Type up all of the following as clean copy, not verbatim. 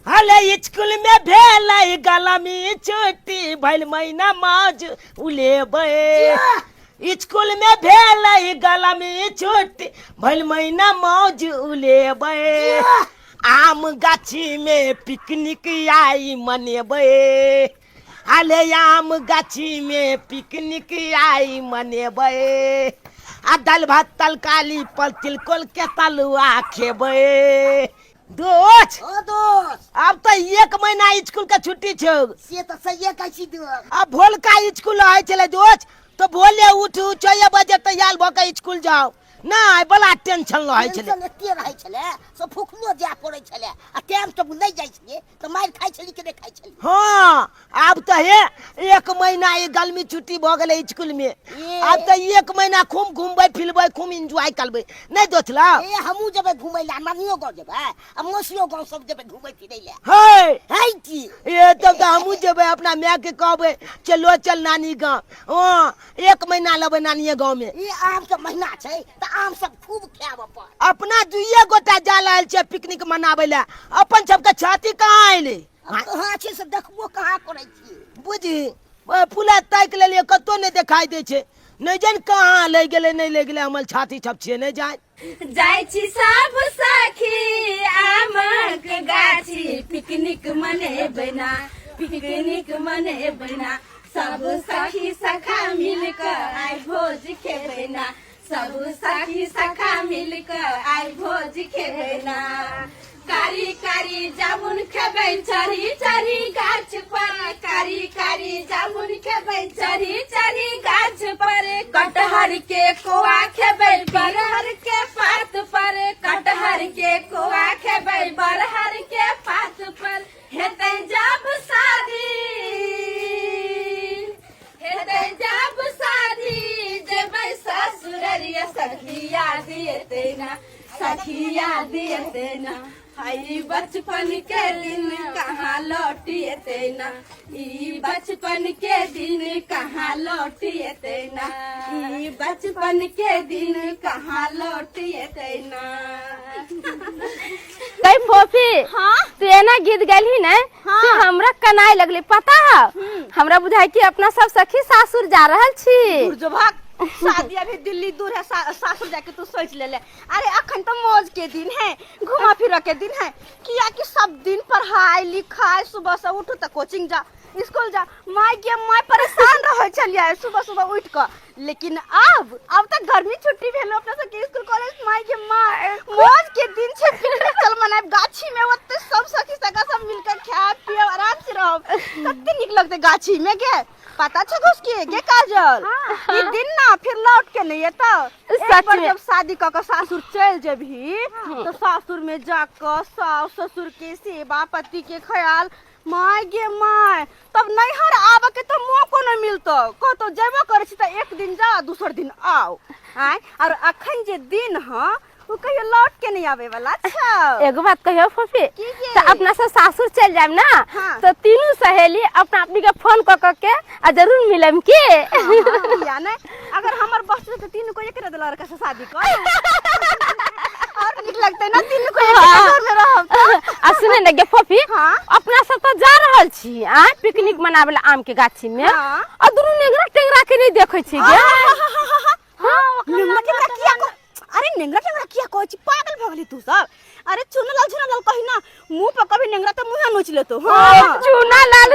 हले स्कूल में भेल गलमी छुट्टी भइल महीना मौज उलेबे स्कूल में भेल गलमी छुट्टी भइल महीना मौज उलेबे आम गाछी में पिकनिक आई मनेबे हले आम गाछी में पिकनिक आई मनेबे आ दाल भात तरकारी पर तिलकोल के तलुआ खेबे दोस्त ओ दोस्त अब तो 1 महीना स्कूल का छुट्टी छो से तो सही कहछी दोस्त। अब भोल का स्कूल है चले दोस्त तो भोले उठू 6 बजे तैयार भके स्कूल जाओ ना बड़ा टेंशन रहे छले टेंशन एते रहे छले सो फुकलो जा पड़े छले आ टाइम से नहीं जाय छले तो मार खाइ छली के नहीं खाइ छली। हाँ अब तो है 1 महीना ये गर्मी छुट्टी भ गेले स्कूल में अब तो 1 महीना खूब घूमबे फिरबे खूब एंजॉय करबे नहीं दोस्तला ए हमहू जबे घुमै ला नानियो गांव जबे आ मौसियो गांव सब जबे घुमै फिरै ले है की ये तब तो हमहू जबे अपना माय के कहबे चलो चल नानी गांव हां 1 महीना लेबे नानी गांव में ये आम के महीना छै त आम सब खूब खायब अपन अपना दुइये गोटा जा रहल छै पिकनिक मनाबे ले अपन सबके छाती कहाँ आइले कहाँ छै से देखबो कहाँ करै छी बुझी फूला ताक लेलिए कतो नहीं दिखाई दे छे नहीं जान कहाँ ले गेले नहीं ले गेले हमर छाती छप छे नहीं जाय छी सब सखी आमक गाछी पिकनिक मनेबना सब सखी सखा मिलकर आइ भोज खेबना सब सखी सखा मिलकर आइ भोज खेबना कारी कारी जामुन खेबै चरी चरी गाछ पर कारी जामुन खेबै चरी चरी गाछ पर कटहर के कोआ खेबै बरहर के पात पर कटहर के कोआ खेबै बरहर के पात पर हेतै जब शादी जेबै ससुररिया सखिया दियते ना हाई बचपन के दिन कहाँ लौटियते ना ई बचपन के दिन कहाँ लौटियते ना ई बचपन के दिन कहाँ लौटियते ना। कई फोफी हाँ तू एना गीत गली न हाँ। तू हमरा कनाई लगले पता है हमरा बुझाई कि अपना सब सखी सासुर जा रहल छी शादी अभी दिल्ली दूर है सासुर जाके तू सोच ले अरे अखन तो मौज के दिन है घुमा फिरा के दिन है किया कि सब दिन पढ़ाई लिखाई सुबह से उठो तो कोचिंग जा स्कूल जा माय परेशान रहे चलिए सुबह सुबह उठ कर लेकिन अब तक गर्मी छुट्टी भेलो अपना सबके स्कूल कॉलेज माय मौज के दिन छे पिकनिक चल मनाए गाछी में ओते सब सखी सगा सब मिलकर खाए पिए आराम से रहो कते निक लगते गाछी में के पता छ घुसके के काजल ई दिन ना फिर लौट के नहीं आता सच में जब शादी क के सासुर चल जेबही तो सासुर में जाकर सास ससुर के सेवा पति के ख्याल माय तब नैहर आवे के तो मौको न मिलतो कतो जेबो करे छी त एक दिन जा दूसर दिन आओ आय और अखन जे दिन ह वो कहियो लौट के नहीं आवे वाला छ। एगो बात कहियो फोफी की तो अपना सब सासुर चल जाम ना हाँ। तो तीनों सहेली अपना अपनी के फोन क के आ जरूर मिलम के या ने अगर हमर बच्चे तो तीनों को एक लड़का से शादी कर और निक लगते ना तीनों को एक घर में रहब तो आ सुने न गे फोफी हाँ। अपना सब तो जा रहल छी आ पिकनिक मनावे ला आम के गाछी में हाँ। आ दुनु नेगरा टेंगरा के नहीं देखै छी गे हां नेंगरा टेंगरा किया को अरे नेंगरा टेंगरा किया को छी पागल भगली तू सब अरे चुनलाल कही ना मुंह पर कभी नेंगरा तो मुंह नोच ले तो हां झूना लाल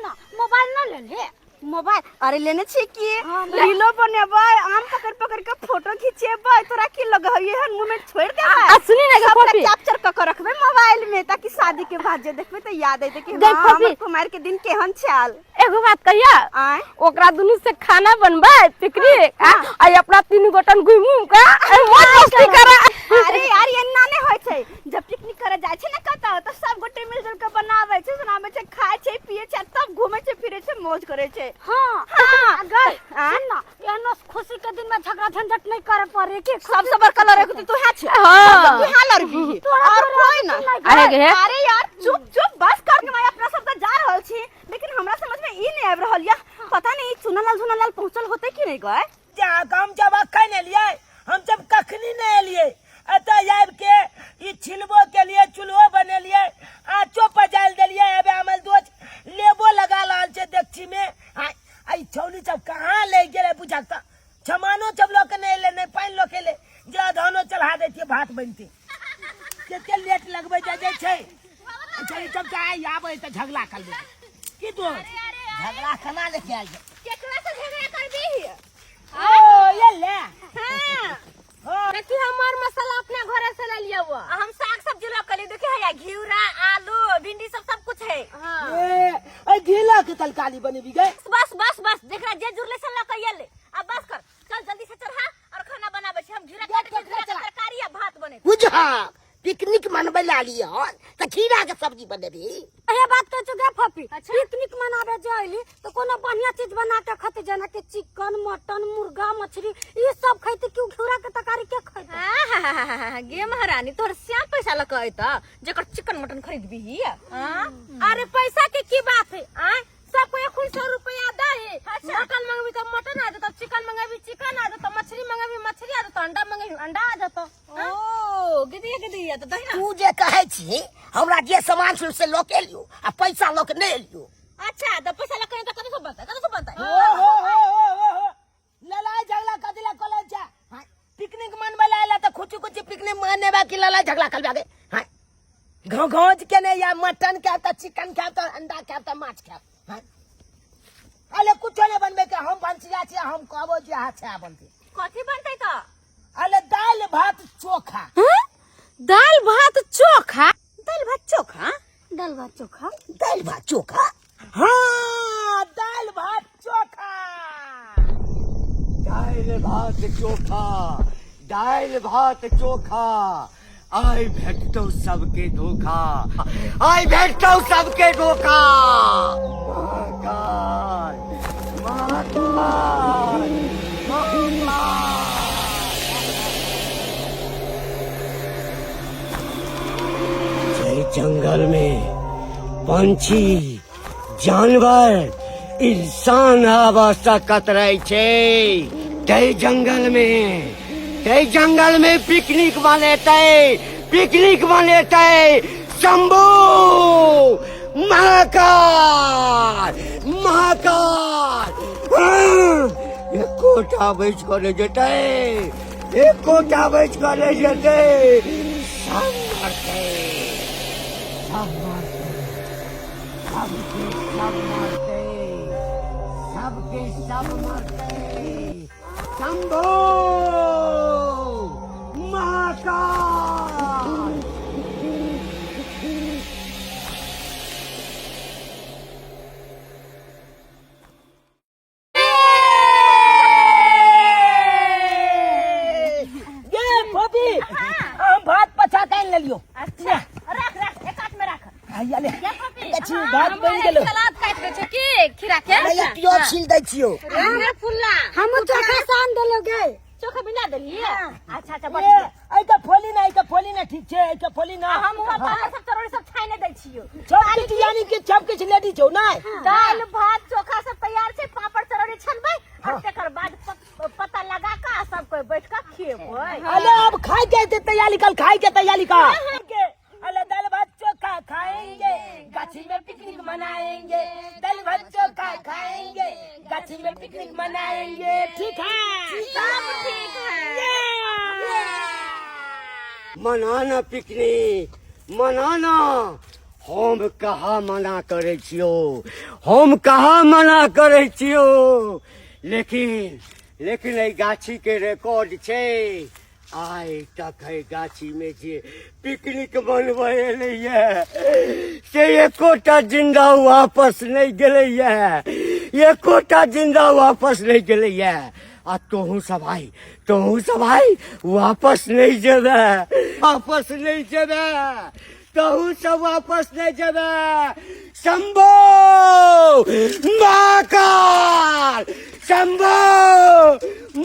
ना मोबाइल ना ले ले मोबाइल अरे लेने छी की रीलो बनेबै आम पकड़ के फोटो खींचेबै तोरा की लग है ये मुंह में छोड़ देबै आ सुनी ना गे फोफी कैप्चर क के रखबै मोबाइल में ताकि शादी के बाद जे देखबै त याद आइते कि गे हां फोफी। हमर कुमार के दिन केहन छाल एगो बात कहिया आय ओकरा दुनु से खाना बनबै पिकनिक आ अपना तीन गोटन घुमू का मौज मस्ती करा अरे यार ये नाने होय छै जब पिकनिक करे जाय छै ना कतौ त सब गोटे मिलजुल के बनाबै छै सुनाबै छै खाय छै पिए छै तब घूमै छै फिरे छै मौज करे छै हां अगर ना एनो खुशी के दिन में झगड़ा झंझट नहीं करे पड़े के सबसे बड़का लड़ाई तो है छै हां तू हां लड़बी और कोई ना अरे यार चुप बस कर के मैं अपना सब त जा रहल छी लेकिन हमरा समझ में ई नहीं आब रहल या पता नहीं चुनालाल पहुंचल होते कि नहीं गए क्या काम जब अखन एलिए हम जब कखनी नहीं एलिए एत आब के ई छिलबो के लिए चूल्हो बनेलिए आँचो पजाल देलिए अबे हमल दोस्त लेबो लगा लाल छे देखछी में आई छौली सब कहाँ ले गेले बुझाता छमानो सब लोग के नहीं ले नहीं पाइन लोग के ले जा धानो चढ़ा देती भात बनती केते लेट लगबे जाय छै चली सब का आबै त झगड़ा करबे की तो झगड़ा केना लेके आइल केकरा से झगड़ा करबी ओ ये ले हां देखी हमर मसाला अपने घरे से ले लिया वो हम साग सब्जी ला कली देखी है घिउरा आलू भिंडी सब कुछ है ए गीला के तरकारी बनेबी गए बस बस बस देखरा जे जुरले से ला कइले अब बस कर चल जल्दी से चढ़ा और खाना बनाबे छी हम घिउरा काट के तरकारी आ भात बने बुझा पिकनिक मनबे ला लिया त खीरा के सब्जी बनेबी ये बात तो जुगे फपी पिकनिक मनावे जाइली तो कोनो बढ़िया चीज बना के खते जना के चिकन मटन मुर्गा मछली ये सब खैते क्यों घिउरा के तरकारी के खैते गे महारानी तोर श्याम पैसा लकई त जेकर चिकन मटन खरीदबी ही अरे पैसा के की बात है आ सबको 100 रुपया दे मटन मंगबी तो मटन आ जाता चिकन मंगबी चिकन आ जाता मछली मंगबी मछली आ जाता अंडा मंगबी अंडा आ जाता ओ गिदिया तो दहिना तू जे कहै छी हमरा जे सामान से लोके लियो आ पैसा लोक नहीं लियो अच्छा तो पैसा लकई त कतो बनता हो लड़ाई झगड़ा कदिला कॉलेज जा पिकनिक मनबे लायला त खुची खुची पिकनिक मनेबा की लड़ाई झगड़ा करबा गे हां घोंघोज के ने या मटन के त चिकन के त अंडा के त माछ के अले कुछ नहीं बनबे के हम भंसिया छी हम कहबो जे हाथ से बनते कथी बनतै त अले दाल भात चोखा दाल भात चोखा दाल भात चोखा दाल भात चोखा दाल भात चोखा हाँ दाल भात चोखा दाल भात चोखा दाल भात चोखा आई भेटतो सबके धोखा आई भेटतो सबके धोखा महाकाल महाकाल जंगल में पंछी जानवर इंसान अवस्था कतराई छे तै जंगल में पिकनिक मनेते शंभू महाकाल महाकाल एकोटा बैच करे जेते सब मरते सबके सब मरते शंभू महाकाल ये भोपी हम भात पछा कान ले लियो अच्छा रख एक हाथ में रख आइया ले या पपी देखी भात बन गेलो सलाद काट दे छै की खीरा के भैया प्याज छील दै छियो रे फुल्ला हम चोखा सान देलोगे चोखा बिना देलिए अच्छा ए बढ़िया आई का फोली ना ठीक छे आई का फोली ना हम हुआ बाहर सब चरोड़ी सब छाने दै छियो सब किछ यानी कि सब किछ लेडी छौ ना दाल भात चोखा सब तैयार छै पापड़ चरोड़ी छनबै और तकर बाद पता लगा के सब कोई बैठ के खेबै अले अब खाए के तैयारी कर अले दाल भात चोखा खाएंगे गाछी में पिकनिक मनाएंगे दाल भात चोखा खाएंगे गाछी में पिकनिक मनाएंगे ठीक है सब ठीक है मनाना पिकनिक मनाना हम कहाँ मना करे छियो लेकिन ए गाछी के रिकॉर्ड छे आइ तक है गाछी में जे पिकनिक मनबे एलैया से एकोटा जिंदा वापस नहीं गेलैया आ तोहू सब आई वापस नहीं जेबे तोहू सब वापस नहीं जेबे शंभू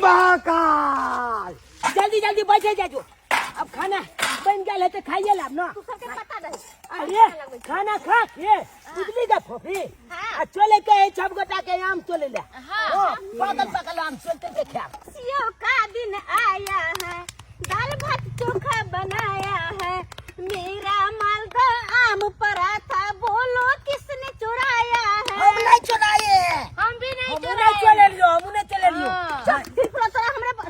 महाकाल जल्दी बैठे जाजो अब खाना बन गया है तो खाइए लाभ ना तू सबके पता दे अरे खाना खा ये बिजली का फोफी आ चले के सब गोटा के आम चले ले हां पागल आम चलते देखे सियो का दिन आया है दाल भात चोखा बनाया है, मेरा मालदा आम परा था, बोलो किसने चुराया हम है? नहीं चुराए। हम भी नहीं हमने चुराए। चले लियो, हमने चले लियो। चल, फिर तोरा तोरे पर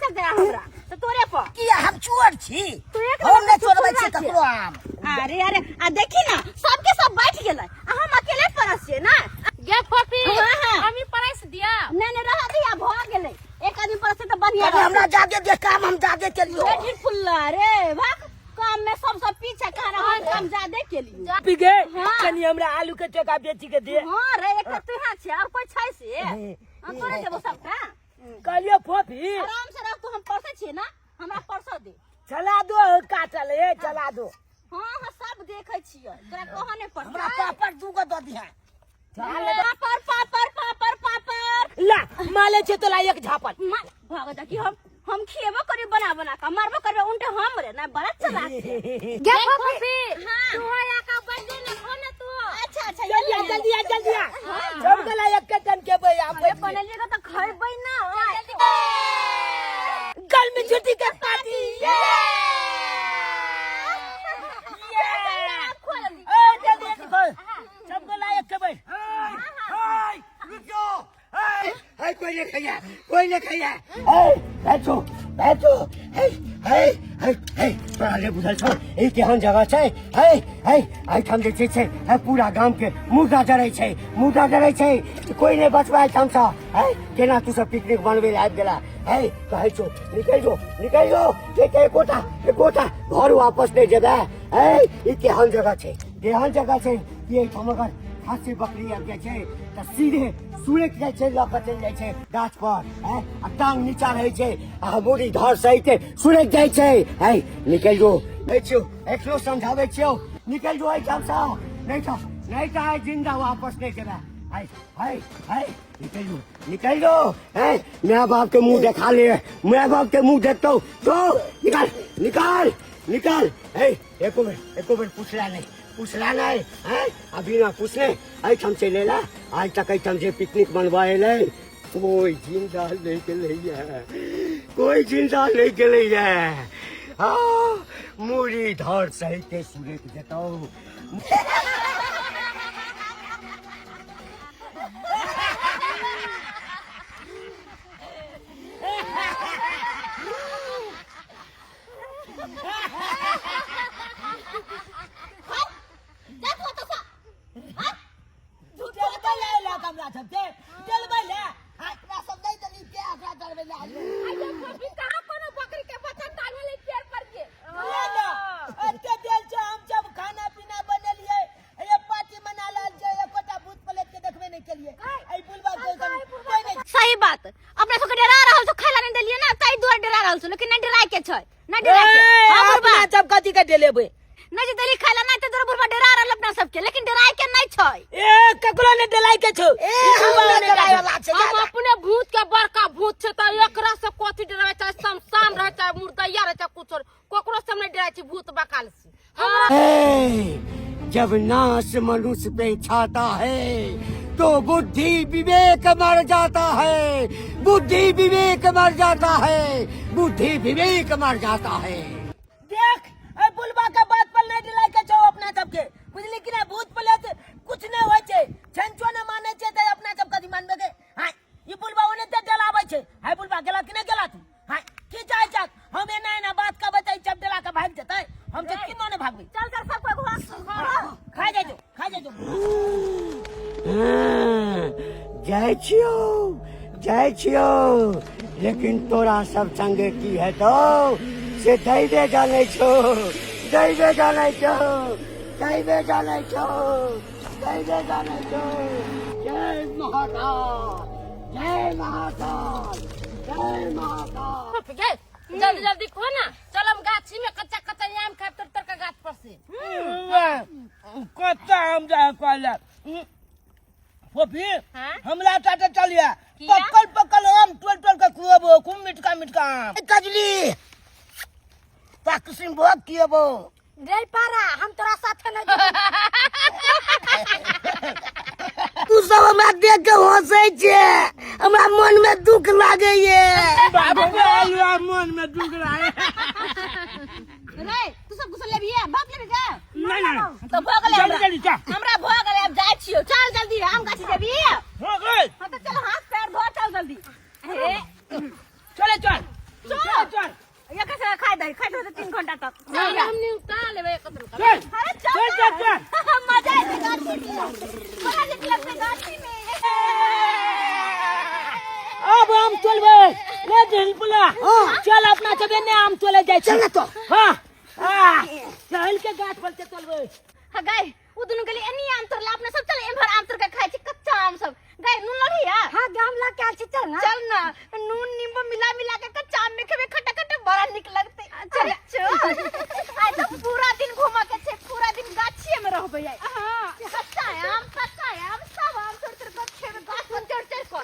दे हमरा तो तोरे पर किया हम चोर छी? तू एक हम नहीं चोर चोरबै छी छी। ककरो आम। अरे अरे आ देखी ना सबके सब बैठ गेलै आ हम अकेले परस छियै ना। गे फोफी हाँ। हमी परस दिया। नहीं रह दिया भ गेलै, एक आदमी परस तो बढ़िया अरे हमरा जागे दे, काम हम जागे के लियो। बैठी फुल्ला रे भाग, काम में सब पीछे खा रहा है, काम ज्यादा के लिए। पी गए हाँ। कनी हमरा आलू के चोखा बेची के दे। हां रे एक तो यहाँ छे और कोई छै से हम तोरे देबो सबका। कहलियो फोफी आराम से रख, तू हम परसे छियै ना, हमरा परस दे। चला दो काटल है, चला दो। हां सब देखे छियै, तोरा कहां ने परस। हमरा पापड़ दूगो दऽ दिहा। पापड़ पापड़ पापड़ पापड़ ला माले छे तो ला एक झापल। भाग जा कि हम खिएबो करी बना बना के मारबो करबे उनटे हम रे ना बड़ा चला के। गे फोफी हां तू होया का बर्थडे न खो न तू। अच्छा अच्छा जल्दी आ, जल्दी आ, जल्दी आ। सब गला एक के टन के बे आप बनेलिएगा तो खइबै ना। कल में छुट्टी के पार्टी। जल्दी खोल, सब गला एक के बे। हाय रुक जाओ। हाय कोई नहीं खाया, कोई नहीं खाया। हाय बैठो बैठो। हाय हाय हाय हाय प्राले बुझल छौ ए केहन जगह छै? हाय हाय आइ ठाम जे छै पूरा गांव के मुर्दा जरै छै, मुर्दा जरै छै, कोई नहीं बचबाय ठाम सा। हाय केना तू सब पिकनिक बनबे ले आबि गेला? हाय कहै छौ निकल जो के कोटा घर वापस नहीं जेबे। हाय ई केहन जगह छै, केहन जगह छै? ये ठाम अगर खासी बकरी आबि जाइ छै त सीधे सुरक जाइ छै, लऽ कऽ चलि जाइ छै गाछ पर। आ टांग नीचा रहै छै आ मुड़ी धर सहित सुरक जाइ छै। हाय निकल जो, देखियो एकरो समझाबै छियौ, निकल जो एहिठाम सँ, नहीं तो आइ जिंदा वापस नहीं जेबे। हाय हाय हाय निकल जो। हाय माय बाप के मुंह देखा ले, माय बाप के मुंह देखतो तो निकाल। हाय एको बेर पूछला नहीं है? अभी ना पूछले एहिठाम चले ला। आज तक एहिठाम जे पिकनिक मनवाए ले कोई जिंदा नहीं गेले है। हाँ मुड़ी धर सहित सुरक जेतौ। कहां कोनो बकरी के बच्चा टांगले पेड़ पर के। खाना पीना बनेलिए, ये पार्टी मना लाल छै, एकोटा भूत प्रेत के देखबे नहीं केलिए। आई बुलबा कोई नहीं। सही बात, अपना सबके डरा रहल छौ, खाइला नहीं देलिए ना, ताई दुआर डरा रहल छौ, लेकिन नहीं डराय के छै, नहीं डराय के। हां अपना सब कथी के डेलेबे? नहीं देली खाइला नहीं त बुढ़बा डरा रहल अपना सबके, लेकिन डराय के नहीं छै। ए ककरो ने डलाई के छौ? हम अपने भूत के बड़का भूत छै त एकरा से कथि डरावे छै? शमशान रहे छै, मुर्दैया रहे छै, कुछ कोकरो से नहीं डराय छै भूत बकाल से। जब नाश मनुष्य पे छाता है तो बुद्धि विवेक मर जाता है, देख ए बुलबा के बात पर नहीं डलाई के छौ अपना सबके, बुझली कि ना? भूत प्रेत कुछ नहीं होय छै, छंचो ने माने छै त अपना सब कथी मानबे के? हां ई बुलबा ओने त डलाबै छै। हाय बुलबा गेला कि नहीं गेला तू? हां की चाहे चाक हम एना बात का बताई, जब डला के भाग जतै हम त किनो ने भागबै। चल सब कोई खा जाइजो जाइ छियो, लेकिन तोरा सब संगे की हेतौ से दैवे जानै छौ। जय महाकाल। फोफी गे जल्दी खो ना, चल हम गाछी में कच्चा आम खाब तर का गाछ पर से। कच्चा आम जा कहला फोफी हाँ? हमरा टाटे चलिया किया? पकल आम टोल के खुआबो, खूब मिठका आम। कजली पाकिसिम बहुत किएबो। रे पारा हम तोरा साथे नहीं तू तू सब हमरा देख के हंसे छे, हमरा मन में दुख लागे ये। मन में दुख रहा है। रे तू सब कुछ लेबी है बाप लेबी का नहीं तो भोग ले जल्दी जल्दी चल। हमरा भोग ले अब जाय छियो चल जल्दी आम गाछी देबी हो गए। हां तो चल हाथ पैर धो चल जल्दी हे चले चल चल चल ये कैसे खाई दे 3 घंटा तक हमने उतार लेबे एकत्र कर। चल अरे चल चल चल। मजा आए गाछी में बड़ा निकलते गाछी में अब आम तोलबे ले ढिलपुला। चल अपना चबे ने आम तोले जाय छे। चल तो हां चल के गाछ पर से तोलबे। हा गाय उ दुनु गली एनी आम तोरला अपने सब चल एभर आम तोर के खाई छी कच्चा आम सब गाय नून लड़ी है हाँ गाम ला के आछी चल ना। चल ना नून नींबू मिला मिला के कच्चा आम में खेबे खट्टा खट्टा बड़ा निक लगते चल चल आज तो पूरा दिन घुमा के छे पूरा दिन गाछिए में रहबे आई हां कच्चा आम सब आम तोड़ तोड़ के खेबे गाछ पर चढ़ चढ़ को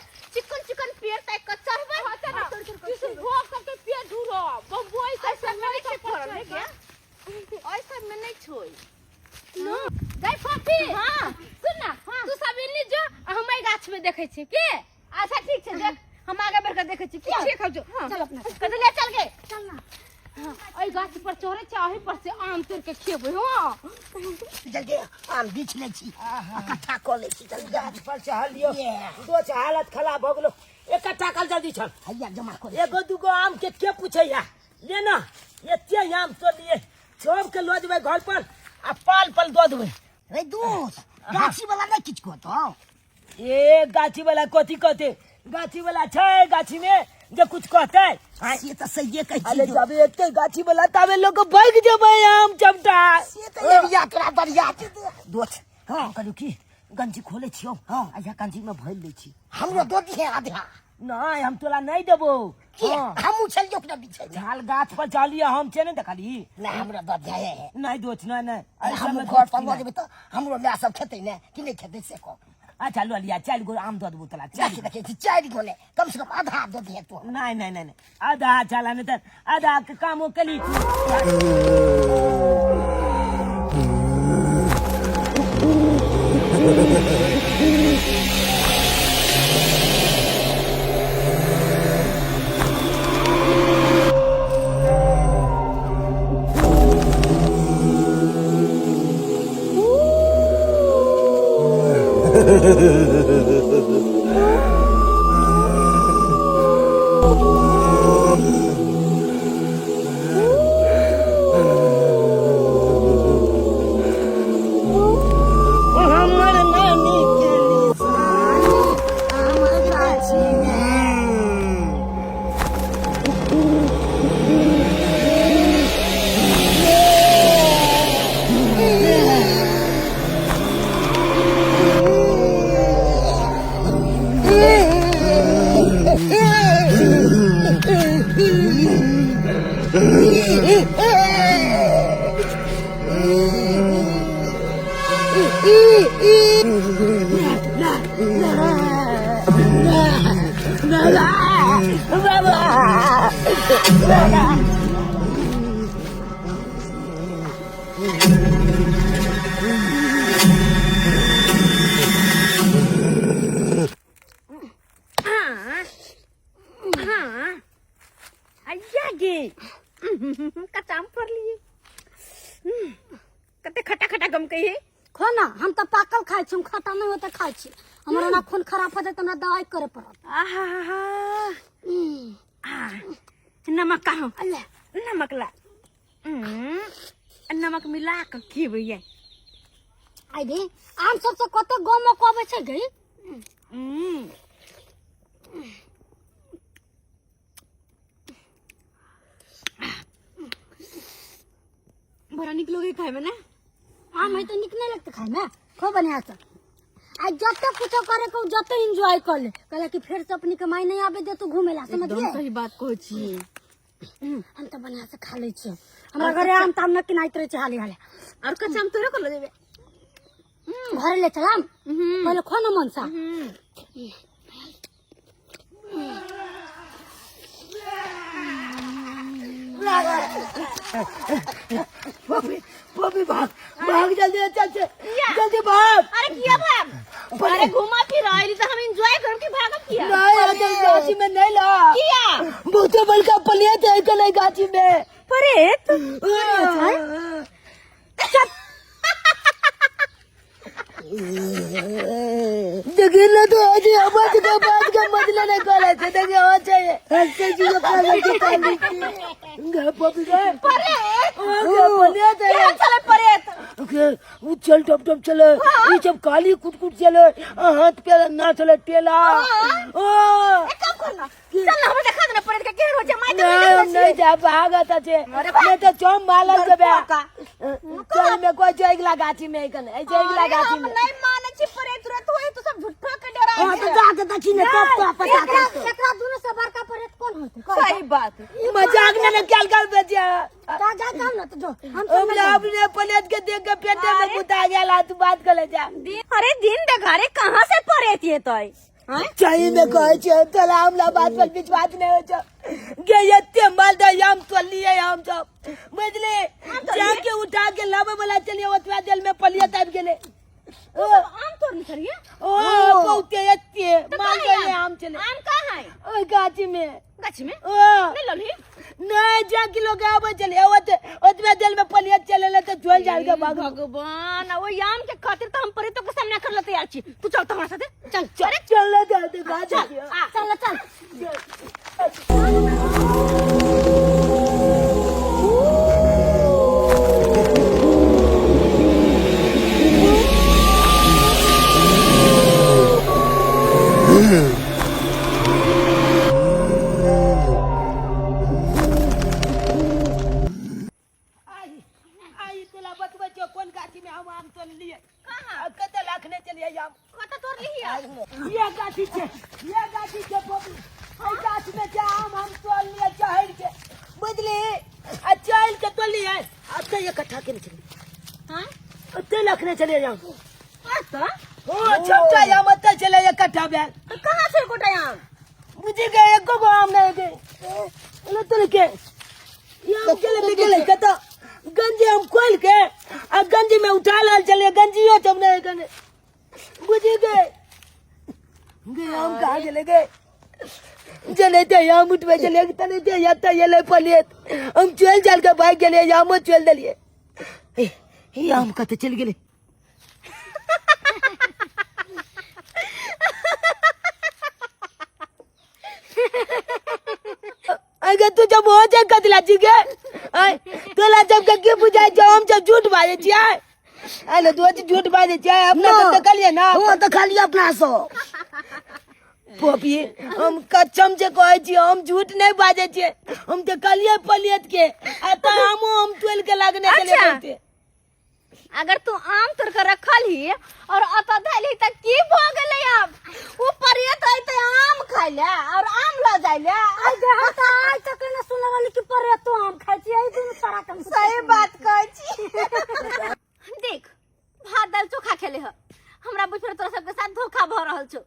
चिकन पेड़ तक कच्चा रहबे होता ना तोड़ तोड़ के भोग करके पेट ढूरो बम्बई से ऐसा नहीं के फरल है क्या ऐसा में नहीं छोई। गाय फपी हां सुन ना तू सब इन्नी जो हम ई गाछ में देखे छी के। अच्छा ठीक है देख हम आगे बढ़ के देखे छी की ठीक है जो चल अपना कद ले चल गए चल ना ओई गाछ पर चढ़े चाहे पर से आम तोड़ के खेबे। हां जल्दी आम बीच ले छी इकट्ठा कर ले छी जल्दी गाछ पर चढ़ लियो। दो छ हालत खराब हो गेलो। इकट्ठा कर जल्दी चल। हैया जमा कर एगो दूगो आम के पूछैया ले ना एते आम तो लिए सब के लो जेबै घर पर आ पाल पल दो देबै। रे दूध गाछी वाला नहीं किछ को तो ए गाछी वाला कथी कहते गाछी वाला छै गाछी में जे कुछ कहते ये तो सही कह अरे छी जब एते गाछी वाला तबे लोग भाग जेबै आम चमटा। ये तो एरिया तोरा बढ़िया छै दोस्त हां कहू की गंजी खोले छियो। हां आजा गंजी में भइल लै छी। हमरो दो दिहे आधा नहीं हम तोला नहीं देबो। हम चल जो अपना पीछे झाल गाछ पर चलिए हम छे नहीं देखली। नहीं हमरा दो दिहे नहीं दोस्त नहीं हम ऐसा घर पर लगे तो हमरो ला सब खेते ने कि नहीं खेते से को अच्छा लो लिया 4 गो आम दो देबो तोला। देखी देखी 4 गो ने कम से कम आधा दो दिहे तो नहीं आधा चला नहीं तो आधा के कामों के लिए हमर नानी के निशान हमर गाछी कचाम पर लिए कते खट्टा खट्टा गम कहिए खो ना हम तो पाकल खाई छी, हम खट्टा नहीं होते खाई छी। हमरा ना खून खराब हो जाए तो हमरा दवाई करे पड़त। नमक कहाँ अल्ले नमक ला नमक मिला के खीबे आई भी आम सबसे कते गांव में कबे छै गई। बड़ा निक लोगे खाए में ना आम है तो निक नहीं लगते खाए में खो बढ़िया से। आज जते कुछ करे को जते एंजॉय कर ले कहले कि फिर से अपनी कमाई नहीं आवे दे तू घूमे ला समझ एकदम गए। सही बात कहै छी। हम तो बढ़िया से खा ले छी। हमरा घरे आम ताम न किनाइत रहे छै हाली हाली। और कच्चा आम तोरे कर ले देबे घरे ले चलाम पहले खो न मन सा। पपी पपी भाग भाग जल्दी चल चल जल्दी भाग अरे किया भाग अरे घुमा फिर आइली तो हम एंजॉय करम के भागत किया नहीं अगर गाछी में नहीं ला किया बहुते बड़का पलियत है कल गाछी में परेत देखिए ना तो आज आवाज का बात का मतलब नहीं कर रहे थे देखिए हो चाहिए ऐसे चीजों पागल की ताली घर पपी गए पलियत है चले परेत ओके वो चल टप टप चले ये जब काली कुट कुट चले हाथ पे ना चले टेला ओ काम करना चल ना हम देखा देना परेत के केहन हो जाए नहीं जा भागा था छे मैं तो चोम मालल के बे चल में कोई जाइगला गाछी में कने ऐ जाइगला गाछी में नहीं माने छी परेत तुरंत होई तो सब झूठा के डरा हां तो जाके दक्षिण में टप पता कर एकरा दोनों से बड़का परेत कौन होते सही बात मजाक ने क्या कर बेचिया जा जा काम ना तो जो हम हम अपने पलेट के देख के पेटे में बुता गया तू बात कर ले जा अरे दिन दघारे कहां से परेत ये तो चाहिए में कहे छे तला हमला बात पर विश्वास नहीं हो छ गे यते माल द याम तो लिए हम सब बुझले जाके उठा के लावे वाला चलिए ओतवा दिल में पलियत आब गेले आम तोड़ नहीं करिए ओ बहुते यते माल गए आम चले आम कहां है ओए गाछी में ओ नहीं लली नहीं जा किलो के आवे चले ओतवा दिल में पलियत चले तो झोल जाल के भाग भगवान वो याम के खातिर तो हम परेतों के सामने कर लेते यार छी तू चल तो हमारे साथ चल चल चल जाते गाछी चल चल आई तुला बतबे जो कौन गाछी में हम आम तोड़ लिए कहां कते लाखने चलिए आम कता तोड़ ली ये गाछी छे पपी आई गाछ में जा आम हम तोड़ लिए चढ़ के बुझली आ चढ़ के तोड़ लिए अब तो इकट्ठा के चली हां अते लाखने चले जाम आता ओ छोटा आम अते चले इकट्ठा बे तो कहां से गोटा आम मुझे गए एको को आम नहीं गए ले तोड़ के ये आम के ले गेले कता गंजी हम खोल के आ गंजी में उठा लाल चले गंजियो तब नहीं कने बुझी गए हम कहाँ चले गए चले थे हम उठवे चले तने थे या त ये ले पलियत हम चल चल के भाग गेले हम चल दलिए ये हम कते चल गेले अगर तू जब हो जाए कतला जी के तोला जब के बुझाए जो हम जब झूठ बाजे छिया अरे तू झूठ बाजे छिया अपना तो कलिए ना वो तो खाली अपना सो पोपी हम कच्चम से कहे छी हम झूठ नहीं बाजे छिए हम तो कलिए पलियत के आता हम तोल के लागने चले बोलते अगर तू आम तोड़ कर रखल ही और अत धैली त की भ गेलै अब ऊ परेत है त आम खाइले और आम ल जाइले आई देहा त आज तक न सुनल कि परेत तो आम खाइ छी आई दिन सारा कम सही बात कहै छी देख भात दाल चोखा खेले ह हमरा बुझे तोरा सब के साथ धोखा भ रहल छ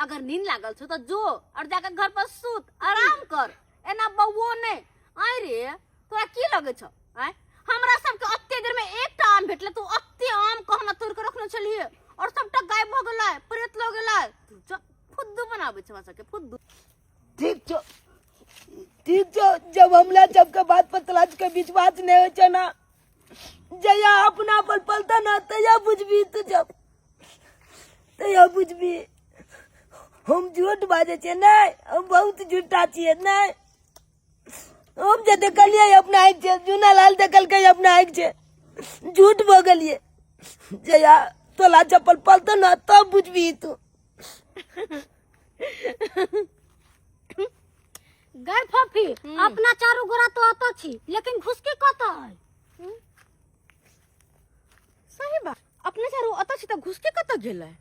अगर नींद लागल छ त जो और जाके घर पर सूत आराम कर एना बउओ ने आई रे तोरा की लगे छ आय हमरा सब के अत्ते देर में एकटा आम भेटले तू अत्ते आम कहना तोड़ के रखने चलिए और सबटा गायब भ गेलै परेत ल गेलै तू फुद्दू बनाबे छ हमरा के फुद्दू ठीक छो जब हमला जब के बात पर तलाश के विश्वास नहीं हो छ ना जया अपना पर पलता ना तया बुझबी तू जब तया बुझबी हम झूठ बाजे छे नहीं हम बहुत झूठा छिए नहीं हम जे देखलिए अपना आँख छे जूना लाल देखल के अपना आँख छे झूठ भ गेलिए जया तोला चप्पल पलता ना तब बुझबी तू गए फफी अपना चारू गोरा तो अत छी लेकिन घुसकी कत है सही बात अपने चारो अत छी त घुसके कत गेलै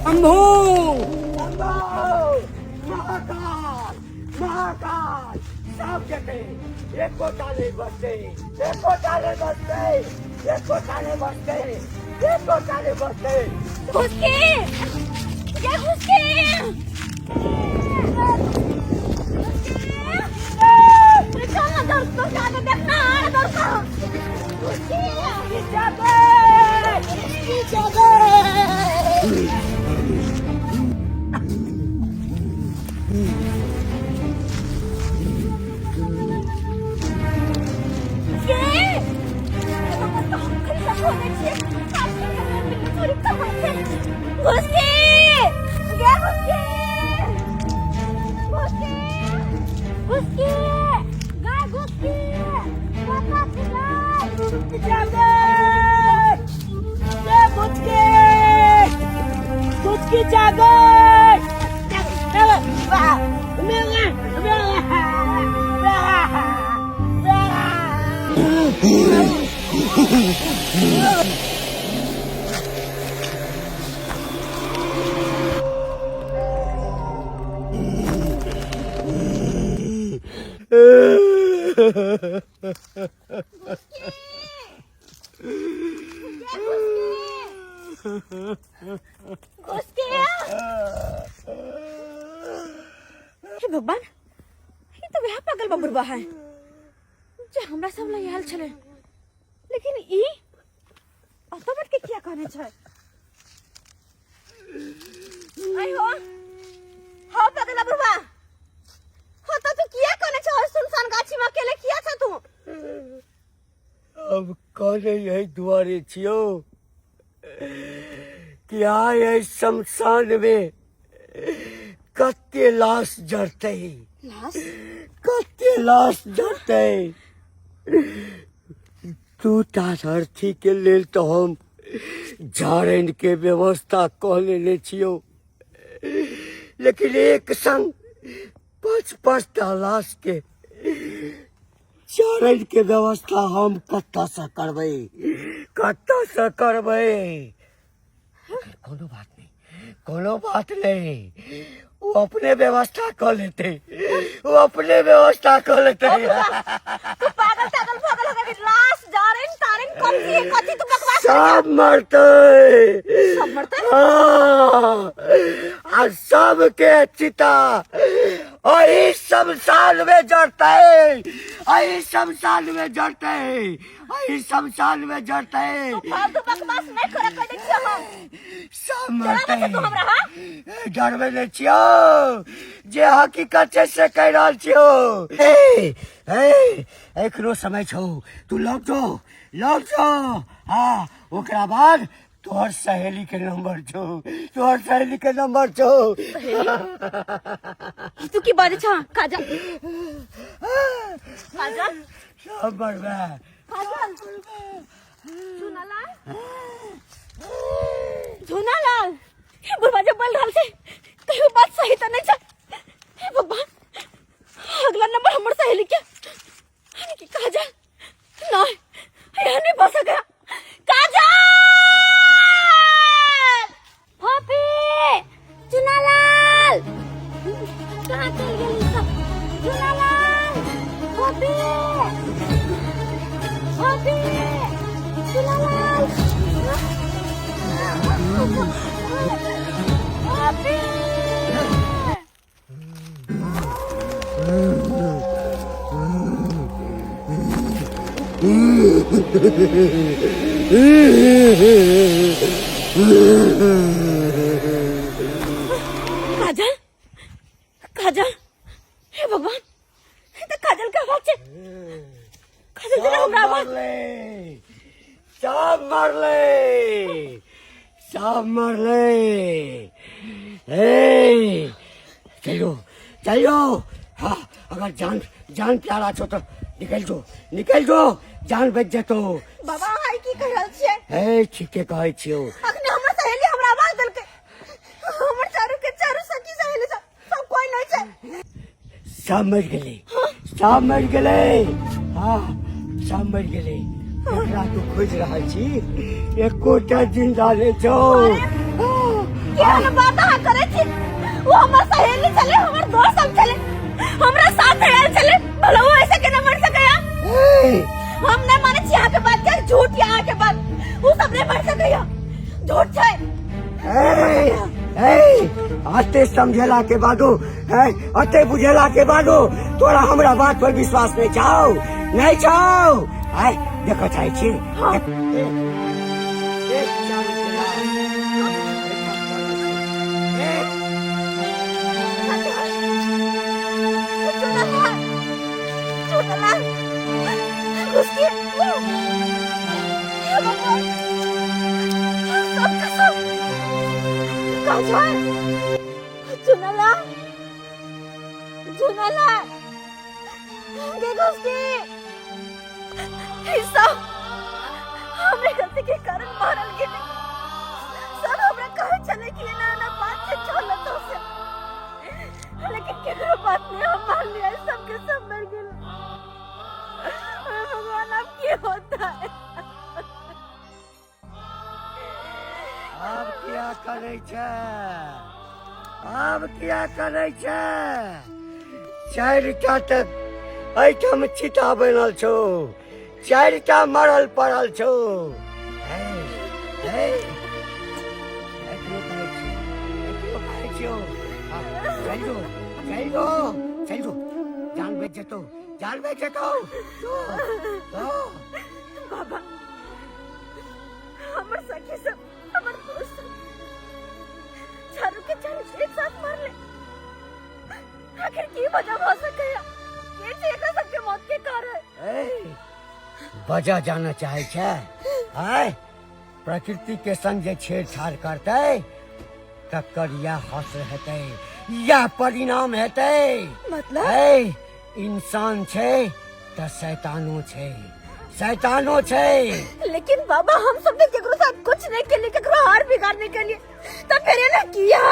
अम्भो महाकाल महाकाल सब जगह एक कोटाले बसते, एक कोटाले बसते, एक कोटाले बसते, एक कोटाले बसते। घुसके ये घुसके चल ना दौड़ तो जाके देखना दौड़ का घुसके जाके भगवान ये तो वह पागल बबुरबा है जे हमरा सब लग आयल छले लेकिन ई ऑटोमेट के क्या कहने छै आई हो हां पागल बबुरबा हो तो तू क्या कहने छ सुनसान गाछी में अकेले किया छ तू अब कहले यही दुआरे छियो कि आए शमशान में कत्ते लाश जरते, लाश कत्ते लाश जरते। टूटा धरती के लेल तो हम झाड़न के व्यवस्था कह लेने छियो, लेकिन एक संग 5-5 लाश के झाड़न के व्यवस्था हम कत्ता से करबै, कत्ता से करबै। कोनो बात नहीं, कोनो बात नहीं, वो अपने व्यवस्था कर लेते, वो अपने व्यवस्था कर लेते। तू पागल पागल पागल हो गई लाश जारेन तारेन कथी तू बकवास सब मरते, सब मरते हाँ, और सब के चिता और इस शमशान में जड़ते, और इस शमशान में जड़ते, और इस शमशान में जड़ते। फालतू बकवास नहीं करे कोई देखियो हम सब मरते। तू हमरा हां डरबे नहीं छियो जे हकीकत से कह रहल छियो। एकरो समय छौ, तू लग जो हाँ, ओकरा बाद तोहर सहेली के नंबर छो, तोहर सहेली के नंबर छो। तू की बात छ काजल काजल सब मरबे काजल झुनालाल हे बुढ़वा जब बोल रहल छै कहियो बात सही त नहीं छ। हे भगवान अगला नंबर हमर सहेली के हनी की काजल नहीं यह नहीं बस गया काजल भाभी चुनालाल कहाँ चल गेली सब चुनालाल भाभी भाभी चुनालाल भाभी काजल काजल हे भगवान तो काजल का आवाज है काजल जरा हमरा आवाज सब मरले, सब मरले। चलो हाँ, अगर जान प्यारा छो तो निकल जो जान बच जतो। बाबा हाय की कह रहल छियै ए ठीके कहै छियो। अखने हमर सहेली हमरा आवाज देलकै हमर चारू सखी सहेली सब कोई नहीं छै सब मर गेलै, सब मर गेलै, हाँ सब मर गेलै। एकरा तू खोज रहल छी, एकोटा जिंदा ले छौ। केहन बात अहाँ करै छी वो हमर सहेली छले हमर दोस्त सब छले हमरा साथ रहल छले भला वो ऐसे केना मर सकैया हम नहीं माने छी यहाँ के बात क्या झूठ यहाँ के बात वो सब नहीं बढ़ सकैया झूठ है अते समझेला के बादो अते बुझेला के बादो तोरा हमरा बात पर विश्वास नहीं छाओ नहीं छाओ आय देखो चाहे छी एक चांद के लाल उसकी चुनला चुनला देखो उसकी हिस्सा हमरे गलती के कारण मारल गेले सब हमरा कहे चले कि ना ना बात से छोड़ला तो से लेकिन केकरो बात नहीं हम मान लिया सबके सब मर गेल भगवान अब क्या होता है अब क्या करे छे अब क्या करे छे चारिटा तक ऐठम चिता बनल छो चारिटा मरल पड़ल छो चल जो जान बेच जेतो बाबा हमर सखी सब हमर दोस्त चारों के चारों एक साथ मार ले आखिर की वजह हो सके ये चेहरा सबके मौत के कारण वजह जाना चाहे छे आय प्रकृति के संग जे छेड़छाड़ करते तकर या हश्र हेतै या परिणाम हेतै मतलब इंसान छे त शैतानो छे लेकिन बाबा हम सब ने केकरो साथ कुछ नहीं के लिए केकरो हार बिगाड़ने के लिए तब फिर ना किया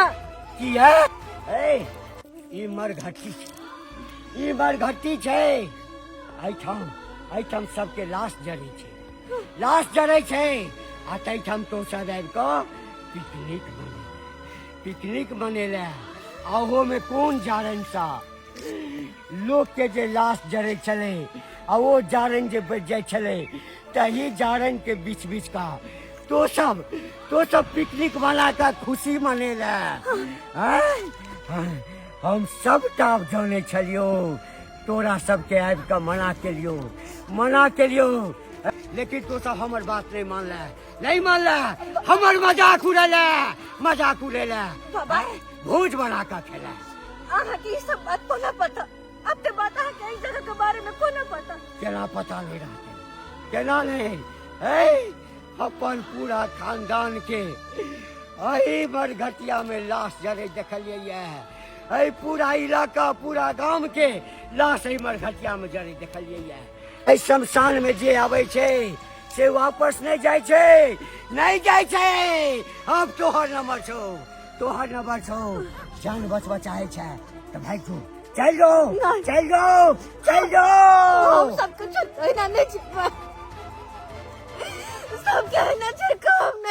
ई मरघट्टी छे ऐठम सबके लाश जड़े छे आ तैठम तो सब आबि क पिकनिक मनेला आहो में कौन जारन सा लोग के जे लाश जड़े चले आ वो जारन जे बच जाए चले तही जारन के बीच का तो सब पिकनिक मना का खुशी मनेला हम सब टाप जाने छलियो तोरा सबके आबि के मना के लियो लेकिन तो सब हमर बात नहीं मानला हमर मजाक उड़ेला बाबा भोज बना का खेला आहा की सब बात को ना पता अब ते बात है कई जगह के बारे में को ना पता केना पता नहीं रहते केना नहीं अपन पूरा खानदान के अही बरघटिया में लाश जरे देखलिए पूरा इलाका पूरा गांव के लाश मरघटिया में जरे देखलिए शमशान में जे आवे छे से वापस नहीं जाए छे अब तोहर नंबर छो जान बचवा चाहे छे तो भाई तू चल जाओ हम सब कुछ ना नहीं सब कहना चाहिए काम